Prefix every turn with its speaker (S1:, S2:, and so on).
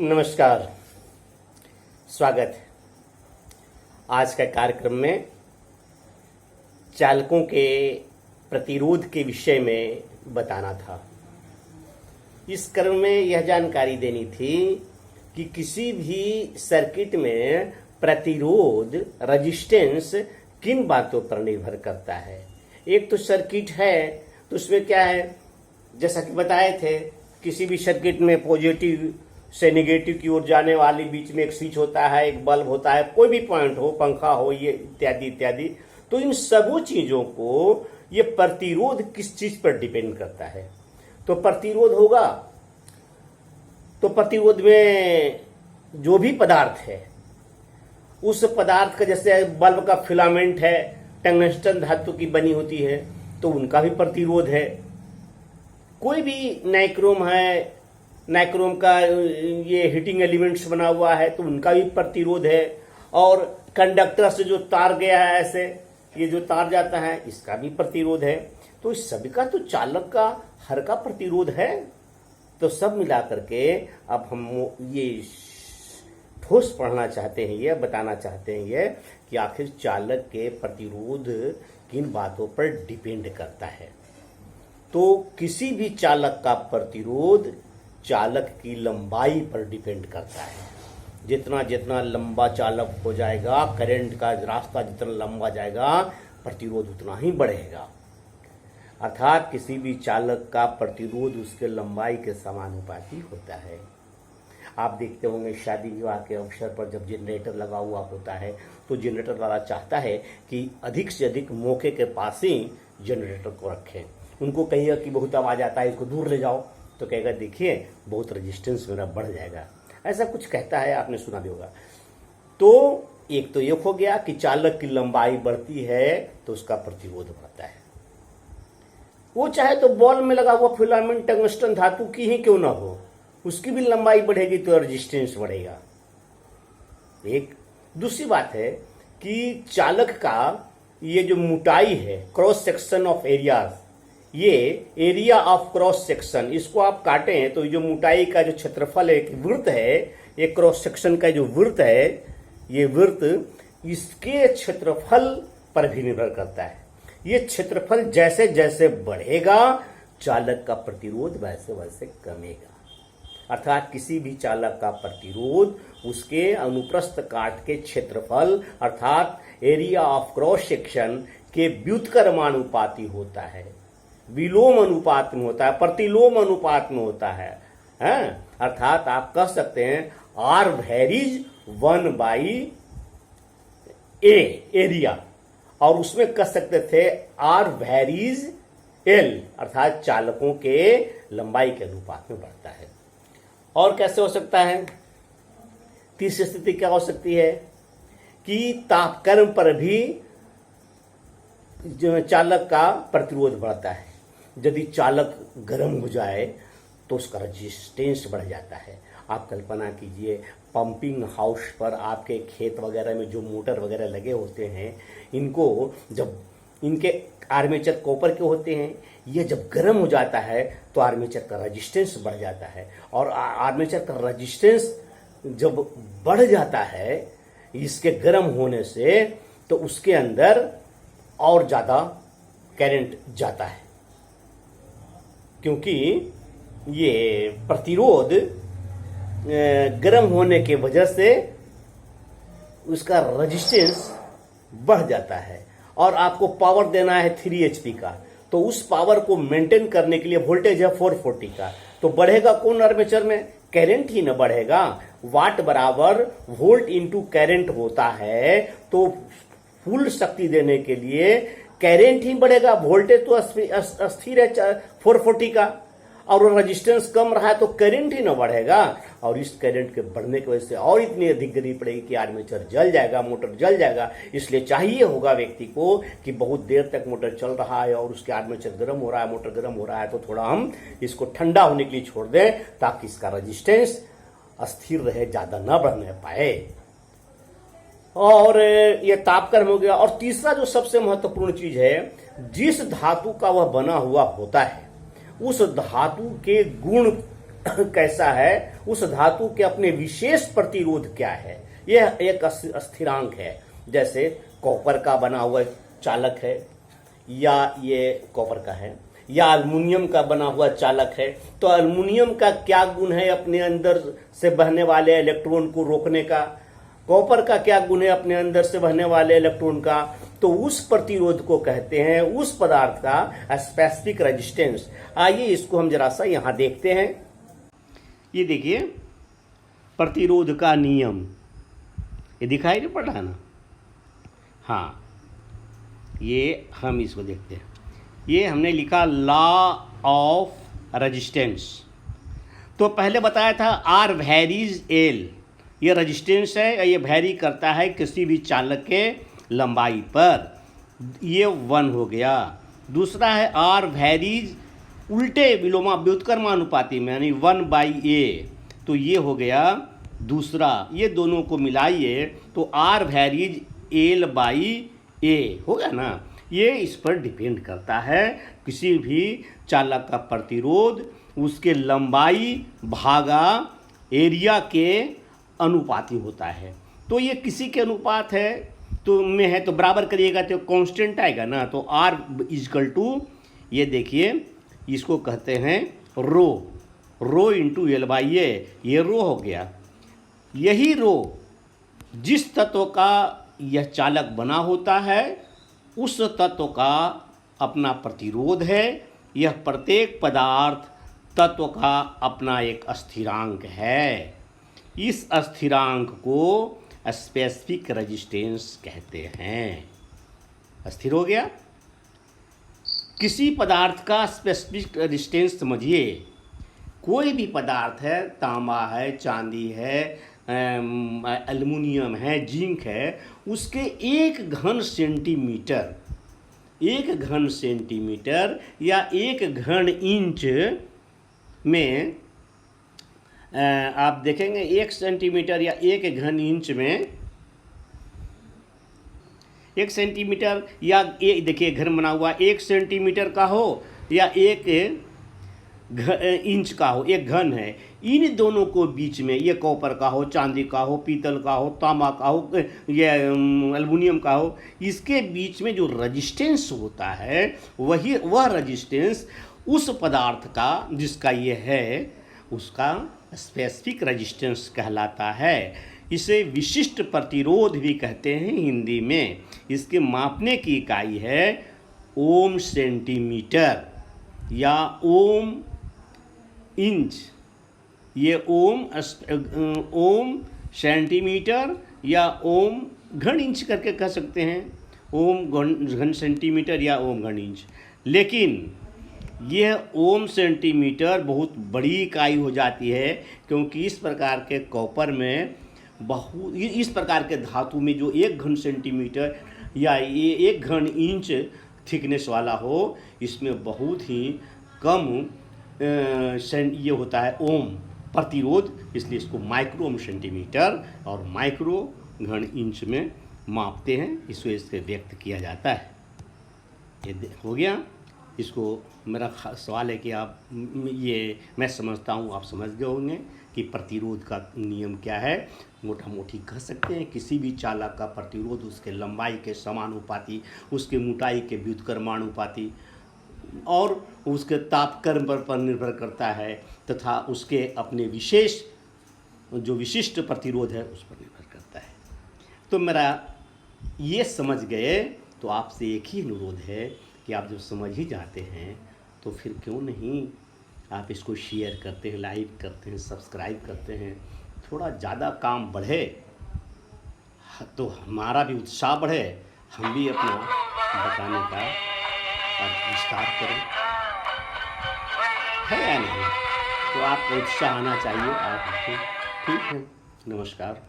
S1: नमस्कार, स्वागत है। आज का कार्यक्रम में चालकों के प्रतिरोध के विषय में बताना था। इस क्रम में यह जानकारी देनी थी कि किसी भी सर्किट में प्रतिरोध रेजिस्टेंस किन बातों पर निर्भर करता है। एक तो सर्किट है, तो उसमें क्या है, जैसा कि बताए थे, किसी भी सर्किट में पॉजिटिव से नेगेटिव की ओर जाने वाली बीच में एक स्विच होता है, एक बल्ब होता है, कोई भी पॉइंट हो, पंखा हो, ये इत्यादि इत्यादि। तो इन सबों चीजों को ये प्रतिरोध किस चीज पर डिपेंड करता है। तो प्रतिरोध होगा तो प्रतिरोध में जो भी पदार्थ है, उस पदार्थ का, जैसे बल्ब का फिलामेंट है, टंगस्टन धातु की बनी होती है, तो उनका भी प्रतिरोध है। कोई भी नाइक्रोम है, नाइक्रोम का ये हीटिंग एलिमेंट्स बना हुआ है, तो उनका भी प्रतिरोध है। और कंडक्टर से जो तार गया है, ऐसे ये जो तार जाता है, इसका भी प्रतिरोध है। तो इस सभी का, तो चालक का हर का प्रतिरोध है। तो सब मिला करके अब हम ये ठोस पढ़ना चाहते हैं, ये बताना चाहते हैं ये कि आखिर चालक के प्रतिरोध किन बातों पर डिपेंड करता है। तो किसी भी चालक का प्रतिरोध चालक की लंबाई पर डिपेंड करता है। जितना जितना लंबा चालक हो जाएगा, करंट का रास्ता जितना लंबा जाएगा, प्रतिरोध उतना ही बढ़ेगा। अर्थात किसी भी चालक का प्रतिरोध उसके लंबाई के समानुपाती होता है। आप देखते होंगे शादी विवाह के अवसर पर जब जनरेटर लगा हुआ होता है, तो जनरेटर वाला चाहता है कि अधिक से अधिक मौके के पास ही जनरेटर को रखें। उनको कहिए कि बहुत आवाज आता है, इसको दूर ले जाओ, तो कहेगा देखिए बहुत रेजिस्टेंस मेरा बढ़ जाएगा, ऐसा कुछ कहता है, आपने सुना भी होगा। तो एक तो ये हो गया कि चालक की लंबाई बढ़ती है तो उसका प्रतिरोध बढ़ता है। वो चाहे तो बॉल में लगा हुआ फिलामेंट टंगस्टन धातु की ही क्यों ना हो, उसकी भी लंबाई बढ़ेगी तो रेजिस्टेंस बढ़ेगा। एक दूसरी बात है कि चालक का ये जो मोटाई है, क्रॉस सेक्शन ऑफ एरियाज, ये एरिया ऑफ क्रॉस सेक्शन, इसको आप काटें तो जो मोटाई का जो क्षेत्रफल है, वृत्त है, ये क्रॉस सेक्शन का जो वृत्त है, ये वृत्त इसके क्षेत्रफल पर भी निर्भर करता है। ये क्षेत्रफल जैसे जैसे बढ़ेगा, चालक का प्रतिरोध वैसे वैसे कमेगा। अर्थात किसी भी चालक का प्रतिरोध उसके अनुप्रस्थ काट के क्षेत्रफल अर्थात एरिया ऑफ क्रॉस सेक्शन के व्युत्क्रमानुपाती होता है, विलोम अनुपात में होता है, प्रतिलोम अनुपात में होता है। अर्थात आप कह सकते हैं आर वेरीज 1/a एरिया, और उसमें कह सकते थे आर वेरीज एल, अर्थात चालकों के लंबाई के अनुपात में बढ़ता है। और कैसे हो सकता है? तीसरी स्थिति क्या हो सकती है कि तापक्रम पर भी चालक का प्रतिरोध बढ़ता है। यदि चालक गर्म हो जाए तो उसका रेजिस्टेंस बढ़ जाता है। आप कल्पना कीजिए, पंपिंग हाउस पर आपके खेत वगैरह में जो मोटर वगैरह लगे होते हैं, इनको जब इनके आर्मेचर कॉपर के होते हैं, ये जब गर्म हो जाता है तो आर्मेचर का रेजिस्टेंस बढ़ जाता है। और आर्मेचर का रेजिस्टेंस जब बढ़ जाता है इसके गर्म होने से, तो उसके अंदर और ज्यादा करंट जाता है, क्योंकि ये प्रतिरोध गर्म होने के वजह से उसका रेजिस्टेंस बढ़ जाता है। और आपको पावर देना है 3 HP का, तो उस पावर को मेंटेन करने के लिए वोल्टेज है 440 का, तो बढ़ेगा कौन आर्मेचर में? करंट ही न बढ़ेगा। वाट बराबर वोल्ट इंटू करंट होता है, तो फुल शक्ति देने के लिए करंट ही बढ़ेगा। वोल्टेज तो अस्थिर है 440 का, और रेजिस्टेंस कम रहा है तो करंट ही ना बढ़ेगा। और इस करंट के बढ़ने की वजह से और इतनी अधिक गर्मी पड़ेगी कि आर्मेचर जल जाएगा, मोटर जल जाएगा। इसलिए चाहिए होगा व्यक्ति को कि बहुत देर तक मोटर चल रहा है और उसके आर्मेचर गर्म हो रहा है, मोटर गर्म हो रहा है, तो थोड़ा हम इसको ठंडा होने के लिए छोड़ दें, ताकि इसका रेजिस्टेंस अस्थिर रहे, ज्यादा न बढ़ने पाए। और ये तापक्रम हो गया। और तीसरा जो सबसे महत्वपूर्ण चीज है, जिस धातु का वह बना हुआ होता है, उस धातु के गुण कैसा है, उस धातु के अपने विशेष प्रतिरोध क्या है, यह एक स्थिरांक है। जैसे कॉपर का बना हुआ चालक है, या ये कॉपर का है, या अल्युमिनियम का बना हुआ चालक है, तो अल्युमिनियम का क्या गुण है अपने अंदर से बहने वाले इलेक्ट्रॉन को रोकने का, कॉपर का क्या गुण है अपने अंदर से बहने वाले इलेक्ट्रॉन का, तो उस प्रतिरोध को कहते हैं, उस पदार्थ का स्पेसिफिक रेजिस्टेंस। आइए इसको हम जरा सा यहां देखते हैं। ये देखिए प्रतिरोध का नियम, ये दिखाई नहीं पड़ रहा ना, हाँ, ये हम इसको देखते हैं। ये हमने लिखा लॉ ऑफ रेजिस्टेंस। तो पहले बताया था आर वेरीज एल, ये रेजिस्टेंस है, ये वैरी करता है किसी भी चालक के लंबाई पर, ये 1 हो गया। दूसरा है आर वेरीज उल्टे विलोमा व्युत्क्रमानुपाती में, यानी 1/a, तो ये हो गया दूसरा। ये दोनों को मिलाइए तो आर वेरीज L/a हो गया ना। ये इस पर डिपेंड करता है, किसी भी चालक का प्रतिरोध उसके लंबाई भागा एरिया के अनुपाती होता है। तो ये किसी के अनुपात है तो में है, तो बराबर करिएगा तो कांस्टेंट आएगा ना। तो R = ये देखिए, इसको कहते हैं रो इंटू L/a, ये रो हो गया। यही रो जिस तत्व का यह चालक बना होता है उस तत्व का अपना प्रतिरोध है। यह प्रत्येक पदार्थ तत्व का अपना एक स्थिरांक है। इस स्थिरांक को स्पेसिफिक रेजिस्टेंस कहते हैं। स्थिर हो गया। किसी पदार्थ का स्पेसिफिक रेजिस्टेंस समझिए, कोई भी पदार्थ है, तांबा है, चांदी है, एल्युमिनियम है, जिंक है, उसके 1 घन सेंटीमीटर या 1 घन इंच में आप देखेंगे 1 सेंटीमीटर या 1 घन इंच में 1 सेंटीमीटर या देखिए घर बना हुआ 1 सेंटीमीटर का हो या 1 इंच का हो, 1 घन है। इन दोनों को बीच में, ये कॉपर का हो, चांदी का हो, पीतल का हो, तांबा का हो, ये एल्युमिनियम का हो, इसके बीच में जो रेजिस्टेंस होता है वह रेजिस्टेंस उस पदार्थ का जिसका ये है उसका स्पेसिफिक रेजिस्टेंस कहलाता है। इसे विशिष्ट प्रतिरोध भी कहते हैं हिंदी में। इसके मापने की इकाई है ओम सेंटीमीटर या ओम इंच। ये ओम सेंटीमीटर या ओम घन इंच करके कह सकते हैं, ओम घन सेंटीमीटर या ओम घन इंच। लेकिन यह ओम सेंटीमीटर बहुत बड़ी इकाई हो जाती है, क्योंकि इस प्रकार के कॉपर में इस प्रकार के धातु में जो 1 घन सेंटीमीटर या 1 घन इंच थिकनेस वाला हो, इसमें बहुत ही कम ये होता है ओम प्रतिरोध, इसलिए इसको माइक्रो ओम सेंटीमीटर और माइक्रो घन इंच में मापते हैं, इसको इससे व्यक्त किया जाता है। ये हो गया। इसको मेरा सवाल है कि आप ये मैं समझता हूँ आप समझ गए होंगे कि प्रतिरोध का नियम क्या है। मोटा मोटी कह सकते हैं किसी भी चालक का प्रतिरोध उसके लंबाई के समानुपाती, उसके मोटाई के व्युत्क्रमानुपाती और उसके तापक्रम पर निर्भर करता है, तथा उसके अपने विशेष जो विशिष्ट प्रतिरोध है उस पर निर्भर करता है। तो मेरा ये समझ गए तो आपसे एक ही अनुरोध है कि आप जब समझ ही जाते हैं तो फिर क्यों नहीं आप इसको शेयर करते हैं, लाइक करते हैं, सब्सक्राइब करते हैं। थोड़ा ज़्यादा काम बढ़े तो हमारा भी उत्साह बढ़े, हम भी अपना बताने का विस्तार करें, है या नहीं? तो आपको उत्साह आना चाहिए। आप ठीक है। नमस्कार।